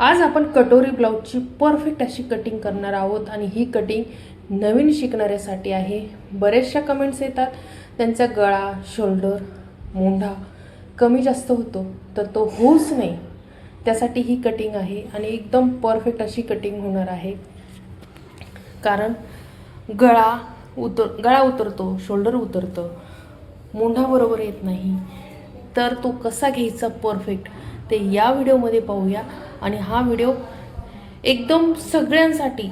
आज आपण कटोरी ब्लाऊजची परफेक्ट अशी कटिंग करणार आहोत आणि ही कटिंग नवीन शिकणाऱ्यासाठी आहे। बरेचशा कमेंट्स येतात त्यांचा गळा, शोल्डर, मोंढा कमी जास्त होतो तर तो होऊच नाही त्यासाठी ही कटिंग आहे आणि एकदम परफेक्ट अशी कटिंग होणार आहे। कारण गळा उतरतो, शोल्डर उतरतं, मोंढा बरोबर येत नाही, तर तो कसा घ्यायचा परफेक्ट ते या व्हिडिओमध्ये पाहूया। आणि हा व्हिडिओ एकदम सगळ्यांसाठी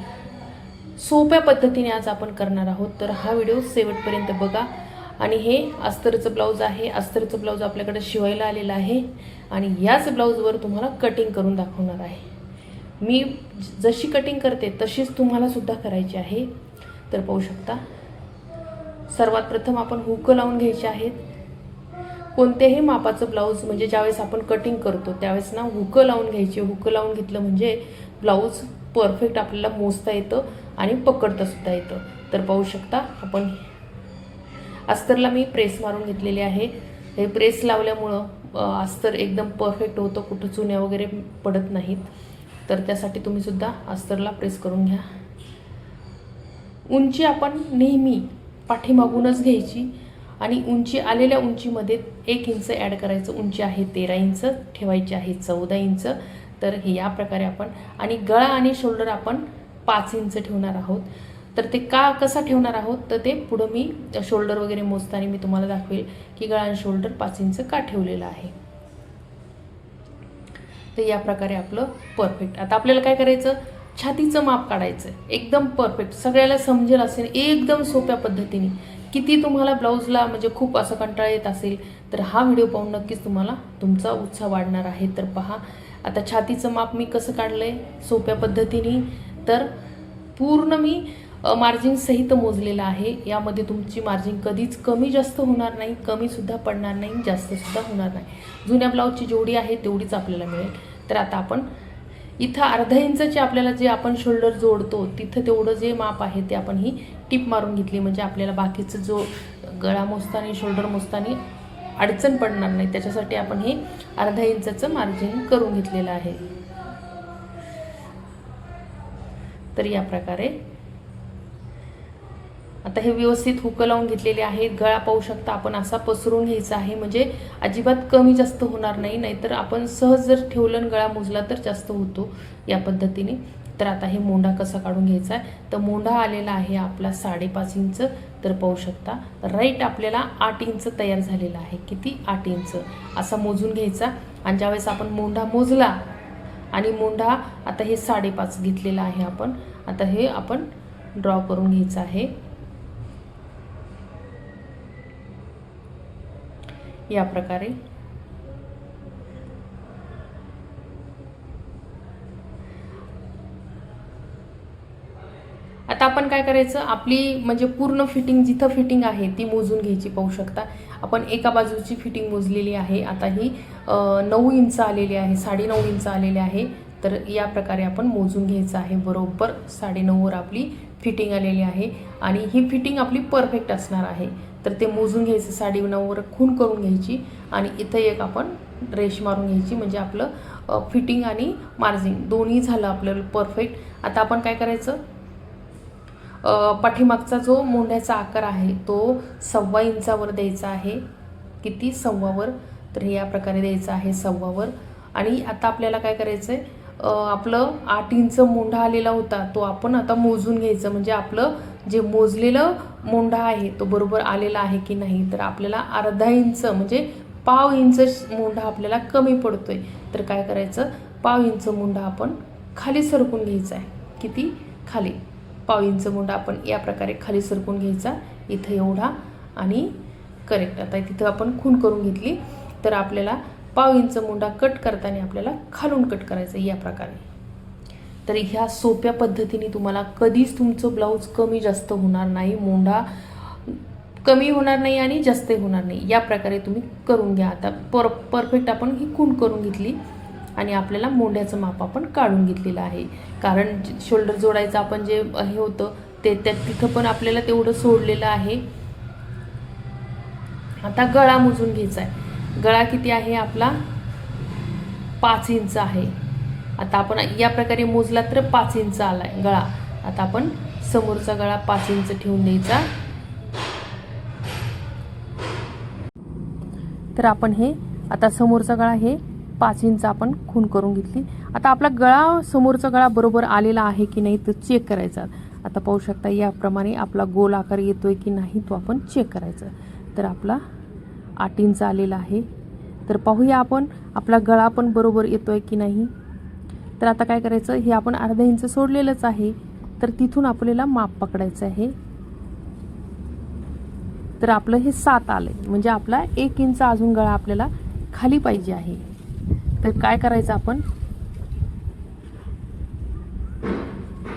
सोप्या पद्धतीने आज आपण करणार आहोत, तर हा व्हिडिओ शेवटपर्यंत बघा। आणि हे अस्तरचं ब्लाऊज आहे, अस्तरचं ब्लाऊज आपल्याकडे शिवायला आलेलं आहे आणि याच ब्लाऊजवर तुम्हाला कटिंग करून दाखवणार आहे। मी जशी कटिंग करते तशीच तुम्हाला सुद्धा करायची आहे, तर पाहू शकता। सर्वात प्रथम आपण हुक लावून घ्यायचे आहेत। कोणत्याही मापाचं ब्लाऊज म्हणजे ज्यावेळेस आपण कटिंग करतो त्यावेळेस ना हुक लावून घ्यायची। हुक लावून घेतलं म्हणजे ब्लाऊज परफेक्ट आपल्याला मोजता येतं आणि पकडता सुद्धा येतं। तर पाहू शकता आपण अस्तरला मी प्रेस मारून घेतलेली आहे। हे प्रेस लावल्यामुळं अस्तर एकदम परफेक्ट होतं, कुठं चुन्या वगैरे पडत नाहीत, तर त्यासाठी तुम्ही सुद्धा अस्तरला प्रेस करून घ्या। उंची आपण नेहमी पाठीमागूनच घ्यायची आणि उंची आलेल्या उंचीमध्ये 1 इंच ॲड करायचं। उंची आहे 13 इंच, ठेवायची आहे 14 इंच। तर हे या प्रकारे आपण आणि गळा आणि शोल्डर आपण 5 इंच ठेवणार आहोत। तर ते कसा ठेवणार आहोत तर ते पुढं मी शोल्डर वगैरे मोजताना मी तुम्हाला दाखवेल की गळा आणि शोल्डर 5 इंच का ठेवलेलं आहे। तर या प्रकारे आपलं परफेक्ट। आता आपल्याला काय करायचं, छातीचं माप काढायचं एकदम परफेक्ट, सगळ्याला समजेल असेल एकदम सोप्या पद्धतीने। किती तुम्हाला ब्लाऊजला म्हणजे खूप असं कंटाळा येत असेल तर हा व्हिडिओ पाहून नक्कीच तुम्हाला तुमचा उत्साह वाढणार आहे। तर पहा आता छातीचं माप मी कसं काढलंय सोप्या पद्धतीने, तर पूर्ण मी मार्जिन सहित मोजलेलं आहे। यामध्ये तुमची मार्जिन कधीच कमी जास्त होणार नाही, कमी सुद्धा पडणार नाही, जास्त सुद्धा होणार नाही। जुन्या ब्लाऊजची जेवढी आहे तेवढीच आपल्याला मिळेल। तर आता आपण इथं अर्धा इंचचे आपल्याला जे आपण शोल्डर जोडतो तिथं तेवढं जे माप आहे ते आपण ही टिप मारून घेतली, म्हणजे आपल्याला बाकीचं जो गळा मोजताना शोल्डर मोजताना अडचण पडणार नाही, त्याच्यासाठी आपण हे अर्धा इंचाचं मार्जिन करून घेतलेलं आहे। तर या प्रकारे आता हे व्यवस्थित हुक लावून घेतलेले आहे। गळा पाहू शकता आपण असा पसरून घ्यायचा आहे, म्हणजे अजिबात कमी जास्त होणार नाही, नाहीतर आपण सहज जर ठेवलं गळा मोजला तर जास्त होतो या पद्धतीने। तर आता हे मोंढा कसा काढून घ्यायचा आहे, तर मोंढा आलेला आहे आपला 5.5 इंच। तर पाहू शकता राईट आपल्याला 8 इंच तयार झालेला आहे। किती? 8 इंच असा मोजून घ्यायचा। आणि ज्यावेळेस आपण मोंढा मोजला आणि मोंढा आता हे 5.5 घेतलेला आहे आपण, आता हे आपण ड्रॉ करून घ्यायचं आहे या प्रकारे। आता आपण काय करायचं, आपली म्हणजे पूर्ण फिटिंग जिथं फिटिंग आहे ती मोजून घ्यायची। पाहू शकता आपण एका बाजूची फिटिंग मोजलेली आहे। आता ही 9 इंच आलेली आहे, 9.5 इंच आलेली आहे। तर या प्रकारे आपण मोजून घ्यायचं आहे। बरोबर 9.5 वर आपली फिटिंग आलेली आहे आणि ही फिटिंग आपली परफेक्ट असणार आहे। तर ते मोजून घ्यायचं, 9.5 वर खूण करून घ्यायची आणि इथं एक आपण रेष मारून घ्यायची, म्हणजे आपलं फिटिंग आणि मार्जिन दोन्ही झालं आपल्याला परफेक्ट। आता आपण काय करायचं, पाठीमागचा जो मोंढ्याचा आकार आहे तो 1.25 इंचावर द्यायचा आहे। किती? 1.25 वर। तर हे या प्रकारे द्यायचं आहे 1.25 वर। आणि आता आपल्याला काय करायचं आहे, आपलं 8 इंच मोंढा आलेला होता तो आपण आता मोजून घ्यायचं, म्हणजे आपलं जे मोजलेलं मोंढा आहे तो बरोबर आलेला आहे की नाही। तर आपल्याला अर्धा इंच म्हणजे 1/2 इंच मोंढा आपल्याला कमी पडतोय, तर काय करायचं, 1/2 इंच मोंढा आपण खाली सरकून घ्यायचा आहे। किती? खाली 1/2 इंच मोंढा आपण या प्रकारे खाली सरकून घ्यायचा, इथं एवढा आणि करेक्ट। आता तिथं आपण खूण करून घेतली, तर आपल्याला 1/2 इंच मोंढा कट करताना आपल्याला खालून कट करायचं या प्रकारे। तर ह्या सोप्या पद्धतीने तुम्हाला कधीच तुमचं ब्लाऊज कमी जास्त होणार नाही, मोंढा कमी होणार नाही आणि जास्त होणार नाही, या प्रकारे तुम्ही करून घ्या। आता परफेक्ट आपण ही खूण करून घेतली आणि आपल्याला मोंढ्याचं माप आपण काढून घेतलेलं आहे। कारण शोल्डर जोडायचं आपण जे हे होतं ते तिथं पण आपल्याला तेवढं सोडलेलं आहे। आता गळा मोजून घ्यायचा आहे। गळा किती आहे आपला? 5 इंच आहे। आता आपण या प्रकारे मोजला तर 5 इंच आलाय गळा. आता आपण समोरचा गळा 5 इंच ठेवून द्यायचा. तर आपण हे आता समोरचा गळा हे 5 इंच आपण खूण करून घेतली. आता आपला गळा समोरचा गळा बरोबर आलेला आहे की नाही तो चेक करायचा. आता पाहू शकता याप्रमाणे आपला गोल आकार येतोय की नाही तो आपण चेक करायचा. तर आपला 8 इंच आलेला आहे. तर पाहूया आपण आपला गळा पण बरोबर येतोय की नाही. तर आता काय करायचं, हे आपण अर्धा इंच सोडलेलंच आहे, तर तिथून आपल्याला माप पकडायचं आहे. तर आपलं हे 7 आलंय, म्हणजे आपला 1 इंच अजून गळा आपल्याला खाली पाहिजे आहे. तर काय करायचं, आपण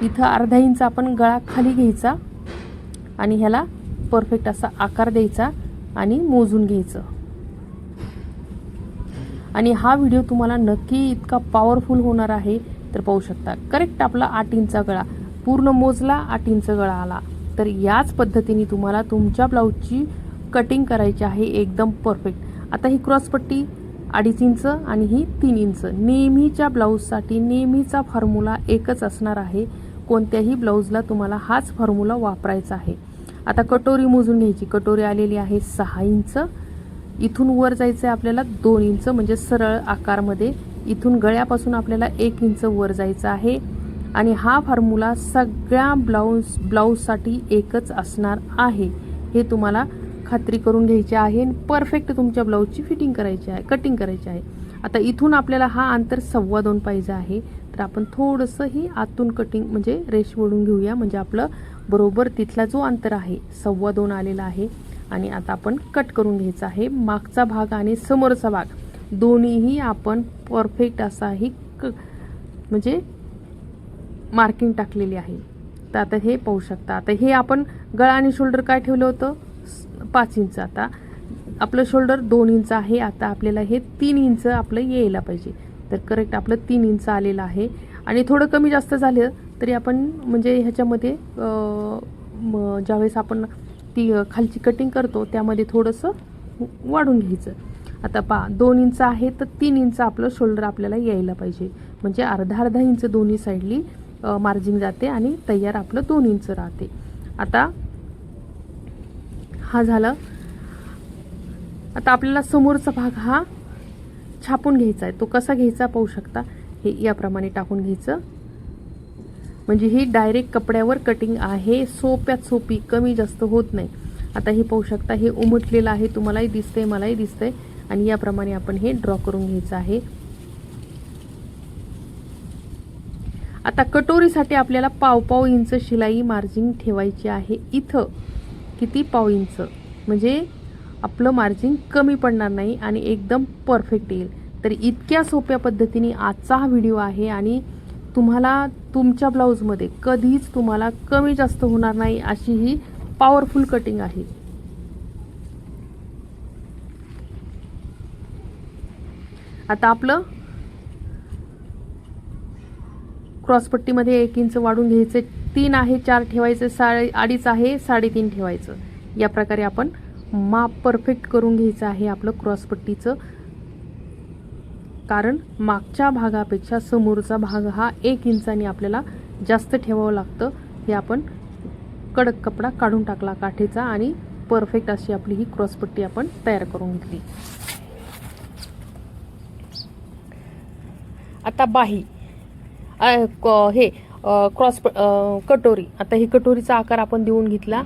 इथं अर्धा इंच आपण गळा खाली घ्यायचा आणि ह्याला परफेक्ट असा आकार द्यायचा आणि मोजून घ्यायचं. आणि हा व्हिडिओ तुम्हाला नक्की इतका पॉवरफुल होणार आहे. तर पाहू शकता करेक्ट आपला 8 इंच गळा पूर्ण मोजला, 8 इंच गळा आला. तर याच पद्धतीने तुम्हाला तुमच्या ब्लाऊजची कटिंग करायची आहे एकदम परफेक्ट. आता ही क्रॉसपट्टी 2.5 इंच आणि ही 3 इंच. नेहमीच्या ब्लाऊजसाठी नेहमीचा फॉर्म्युला एकच असणार आहे. कोणत्याही ब्लाऊजला तुम्हाला हाच फॉर्म्युला वापरायचा आहे. आता कटोरी मोजून घ्यायची. कटोरी आलेली आहे 6 इंच. इथून वर जायचं आहे आपल्याला 2 इंच, म्हणजे सरळ आकारमध्ये. इथून गळ्यापासून आपल्याला 1 इंच वर जायचं आहे. आणि हा फॉर्म्युला सगळ्या ब्लाऊजसाठी एकच असणार आहे. हे तुम्हाला खात्री करून घ्यायची आहे. परफेक्ट तुमच्या ब्लाऊजची फिटिंग करायची आहे, कटिंग करायची आहे. आता इथून आपल्याला हा अंतर 2.25 पाहिजे आहे. तर आपण थोडंसं ही आतून कटिंग म्हणजे रेष ओढून घेऊया, म्हणजे आपलं बरोबर तिथला जो अंतर आहे 2.25 आलेला आहे. आणि आता आपण कट करून घ्यायचा आहे. मागचा भाग आणि समोरचा भाग दोन्हीही आपण परफेक्ट असाही म्हणजे मार्किंग टाकलेली आहे. तर आता हे पाहू शकता. आता हे आपण गळा आणि शोल्डर काय ठेवलं होतं 5 इंच. आता आपलं शोल्डर 2 इंच आहे. आता आपल्याला हे 3 इंच आपलं यायला पाहिजे. तर करेक्ट आपलं 3 इंच आलेलं आहे. आणि थोडं कमी जास्त झालं तरी आपण म्हणजे ह्याच्यामध्ये ज्यावेळेस आपण ती खालची कटिंग करतो त्यामध्ये थोडंसं वाढून घ्यायचं. आता 2 इंच आहे तर 3 इंच आपलं शोल्डर आपल्याला यायला पाहिजे. म्हणजे अर्धा इंच दोन्ही साईडली मार्जिंग जाते आणि तयार आपलं 2 इंच राहते. आता हा झाला. आता आपल्याला समोरचा भाग हा छापून घ्यायचा आहे. तो कसा घ्यायचा पाहू शकता. हे याप्रमाणे टाकून घ्यायचं, म्हणजे ही डायरेक्ट कपड्यावर कटिंग आहे. सोप्यात सोपी, कमी जास्त होत नाही. आता हे पाहू शकता हे उमटलेलं आहे. तुम्हालाही दिसतंय, मलाही दिसतंय. आणि याप्रमाणे आपण हे ड्रॉ करून घ्यायचं आहे. आता कटोरीसाठी आपल्याला 1.5 इंच शिलाई मार्जिंग ठेवायची आहे. इथं किती 1.5 इंच, म्हणजे आपलं मार्जिंग कमी पडणार नाही आणि एकदम परफेक्ट येईल. तर इतक्या सोप्या पद्धतीने आजचा हा व्हिडिओ आहे. आणि तुम्हाला तुमच्या ब्लाऊजमध्ये कधीच तुम्हाला कमी जास्त होणार नाही अशी ही पॉवरफुल कटिंग आहे. आता आपलं क्रॉसपट्टीमध्ये 1 इंच वाढून घ्यायचे. 3 आहे 4 ठेवायचं, 2.5 आहे 3.5 ठेवायचं. या प्रकारे आपण माप परफेक्ट करून घ्यायचं आहे आपलं क्रॉसपट्टीचं. कारण मागच्या भागापेक्षा समोरचा भाग हा 1 इंचाने आपल्याला जास्त ठेवावं लागतं. हे आपण कडक कपडा काढून टाकला काठीचा आणि परफेक्ट अशी आपली ही क्रॉसपट्टी आपण तयार करून घेतली. आता बाही हे कटोरी. आता ही कटोरीचा आकार आपण देऊन घेतला,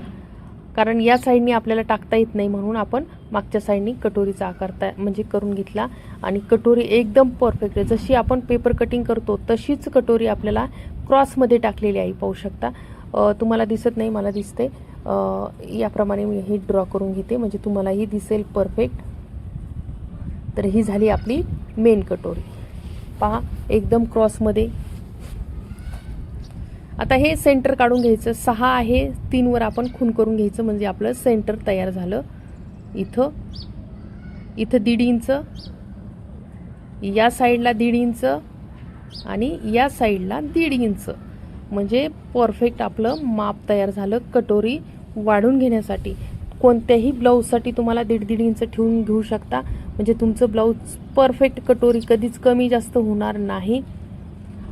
कारण या साईडनी आपल्याला टाकता येत नाही म्हणून आपण मागच्या साईडनी कटोरीचा आकार म्हणजे करून घेतला. आणि कटोरी एकदम परफेक्ट आहे. जशी आपण पेपर कटिंग करतो तशीच कटोरी आपल्याला क्रॉसमध्ये टाकलेली आहे. पाहू शकता. तुम्हाला दिसत नाही, मला दिसते. याप्रमाणे मी हे ड्रॉ करून घेते, म्हणजे तुम्हालाही दिसेल परफेक्ट. तर ही झाली आपली मेन कटोरी. पहा एकदम क्रॉसमध्ये. आता हे सेंटर काढून घ्यायचं. 6 आहे, 3 वर आपण खून करून घ्यायचं, म्हणजे आपलं सेंटर तयार झालं. इथं 1.5 इंच, या साईडला 1.5 इंच आणि या साईडला 1.5 इंच, म्हणजे परफेक्ट आपलं माप तयार झालं कटोरी वाढून घेण्यासाठी. कोणत्याही ब्लाऊजसाठी तुम्हाला 1.5 इंच ठेवून घेऊ शकता, म्हणजे तुमचं ब्लाऊज परफेक्ट कटोरी कधीच कमी जास्त होणार नाही.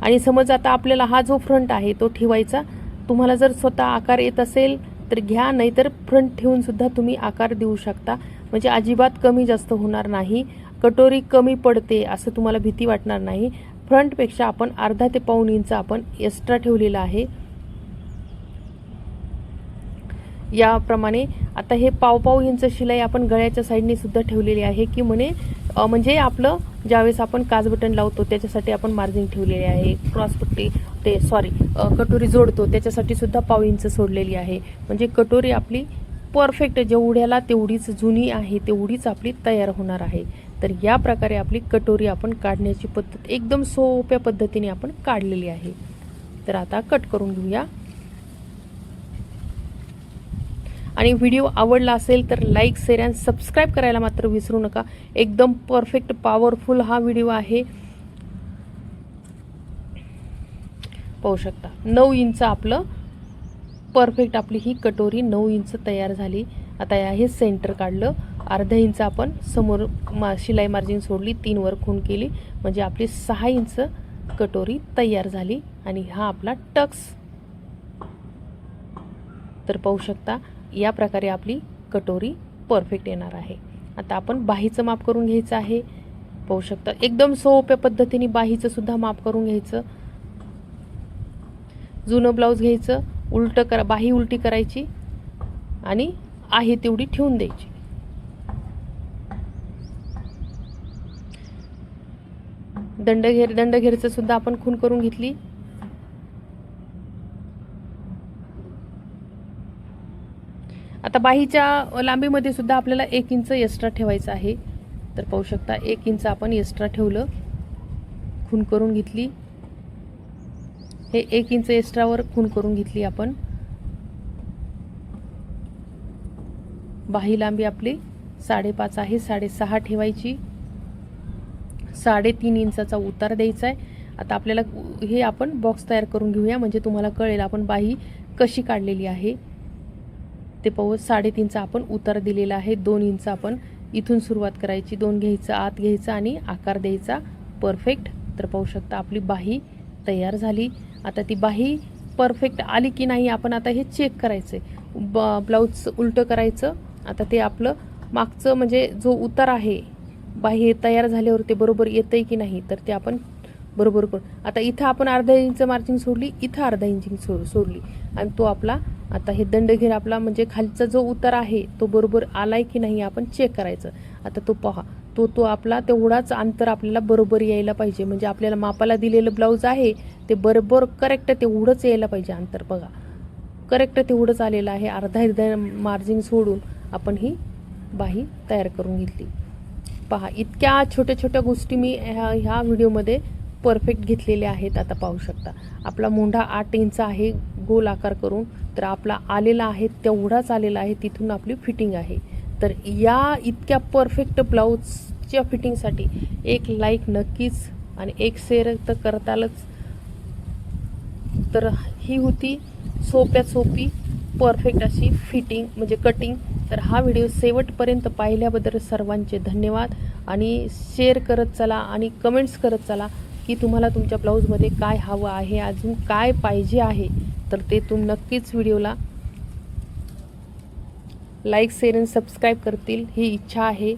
आणि समज आता आपल्याला हा जो फ्रंट आहे तो ठेवायचा, तुम्हाला जर स्वतः आकार येत असेल तर घ्या, नाहीतर फ्रंट ठेवून सुद्धा तुम्ही आकार देऊ शकता, म्हणजे अजिबात कमी जास्त होणार नाही. कटोरी कमी पडते असं तुम्हाला भीती वाटणार नाही. फ्रंटपेक्षा आपण अर्धा ते पाऊण इंच आपण एक्स्ट्रा ठेवलेला आहे. याप्रमाणे आता हे पाव इंच शिलाई आपण गळ्याच्या साईडने सुद्धा ठेवलेली आहे, की म्हणजे आपलं ज्यावेळेस आपण काज बटन लावतो त्याच्यासाठी आपण मार्जिन ठेवलेली आहे. क्रॉसपट्टी कटोरी जोडतो त्याच्यासाठी सुद्धा पाव इंच सोडलेली आहे. म्हणजे कटोरी आपली परफेक्ट जेवढ्याला तेवढीच जुनी आहे तेवढीच आपली तयार होणार आहे. तर या प्रकारे आपली कटोरी आपण काढण्याची पद्धत एकदम सोप्या पद्धतीने आपण काढलेली आहे. तर आता कट करून घेऊया. आणि व्हिडिओ आवडला असेल तर लाईक, शेअर आणि सबस्क्राईब करायला मात्र विसरू नका. एकदम परफेक्ट पॉवरफुल हा व्हिडिओ आहे. पाहू शकता 9 इंच आपलं परफेक्ट आपली ही कटोरी 9 इंच तयार झाली. आता हे सेंटर काढलं, अर्धा इंच आपण समोर शिलाई मार्जिन सोडली, 3 वर खूण केली, म्हणजे आपली 6 इंच कटोरी तयार झाली. आणि हा आपला टक्स. तर पाहू शकता या प्रकारे आपली कटोरी परफेक्ट येणार आहे. आता आपण बाहीचं माप करून घ्यायचं आहे. पाहू शकता एकदम सोप्या पद्धतीने बाहीचं सुद्धा माप करून घ्यायचं. जुनं ब्लाऊज घ्यायचं, बाही उलटी करायची आणि आहे तेवढी ठेवून द्यायची. दंडघेरचं सुद्धा आपण खूण करून घेतली. आता बाहीच्या लांबीमध्ये सुद्धा आपल्याला 1 इंच एक्स्ट्रा ठेवायचं आहे. तर पाहू शकता 1 इंच आपण एक्स्ट्रा ठेवलं, खूण करून घेतली. हे 1 इंच एक्स्ट्रावर खूण करून घेतली आपण. बाही लांबी आपली 5.5 आहे, 6.5 ठेवायची. 3.5 इंचाचा उतार द्यायचा आहे. आता आपल्याला हे आपण बॉक्स तयार करून घेऊया, म्हणजे तुम्हाला कळेल आपण बाही कशी काढलेली आहे ते. पाहू 3.5चा आपण उतार दिलेला आहे. 2 इंच आपण इथून सुरुवात करायची, 2 घ्यायचं, आत घ्यायचं आणि आकार द्यायचा परफेक्ट. तर पाहू शकता आपली बाही तयार झाली. आता ती बाही परफेक्ट आली की नाही आपण आता हे चेक करायचं आहे. ब्लाऊज उलटं करायचं. आता ते आपलं मागचं म्हणजे जो उतार आहे बाही तयार झाल्यावर ते बरोबर येतंय की नाही तर ते आपण बरोबर करू. आता इथं आपण अर्धा इंच मार्जिन सोडली, इथं अर्धा इंच सोडली आणि तो आपला आता हे दंडघेर आपला म्हणजे खालचा जो उतार आहे तो बरोबर आलाय की नाही आपण चेक करायचं. आता तो पहा, तो आपला तेवढाच अंतर आपल्याला बरोबर यायला पाहिजे. म्हणजे आपल्याला मापाला दिलेलं ब्लाऊज आहे ते बरोबर करेक्ट तेवढंच यायला पाहिजे अंतर. बघा करेक्ट तेवढंच आलेलं आहे. अर्धा मार्जिन सोडून आपण ही बाही तयार करून घेतली. पहा इतक्या छोट्या छोट्या गोष्टी मी ह्या व्हिडिओमध्ये परफेक्ट घेतलेले आहेत. आता पाहू शकता आपला मोंढा 8 इंच आहे गोल आकार करून, तर आपला आलेला आहे तेवढाच आलेला आहे, तिथून आपली फिटिंग आहे. तर या इतक्या परफेक्ट ब्लाऊजच्या फिटिंगसाठी एक लाईक नक्कीच आणि एक शेअर तर करतालच. तर ही होती सोप्यात सोपी परफेक्ट अशी फिटिंग म्हणजे कटिंग. तर हा व्हिडिओ शेवटपर्यंत पाहिल्याबद्दल सर्वांचे धन्यवाद. आणि शेअर करत चला आणि कमेंट्स करत चला की तुम्हाला तुमच्या ब्लाऊजमध्ये काय हवं आहे, अजून काय पाहिजे आहे. तर ते तुम्ही नक्कीच व्हिडिओला लाईक, शेअर आणि सबस्क्राईब करतील ही इच्छा आहे.